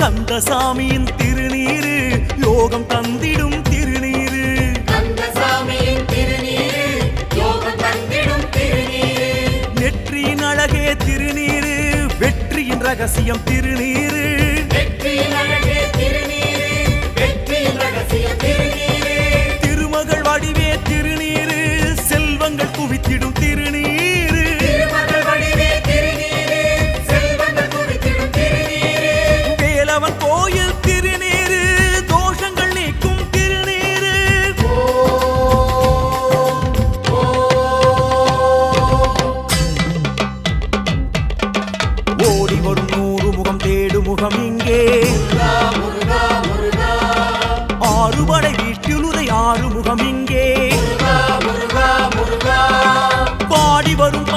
கந்தசாமியின் திருநீரு யோகம் தந்திடும் திருநீரு கந்தசாமியின் திருநீரு யோகம் தந்திடும் திருநீரு நெற்றியின் அழகே திருநீரு வெற்றியின் ரகசியம் திருநீரு வெற்றியின் அழகே திருநீரு வெற்றியின் ரகசியம் திருநீரு திருமகள் வடிவே திருநீரு செல்வங்கள் குவித்திடும் திருநீரு திருமகள் வடிவே திருநீரு செல்வங்கள் குவித்திடும் திருநீரு வேலவன் கோயில் திருநீரு தோஷங்கள் நீக்கும் திருநீரு ஓடி வரும் 100 முகம் தேடு முகம் இங்கே முருகா முருகா ஆறுபடை வீட்டிலுதை 6 முகம் இங்கே முருகா முருகா பாடி வரும்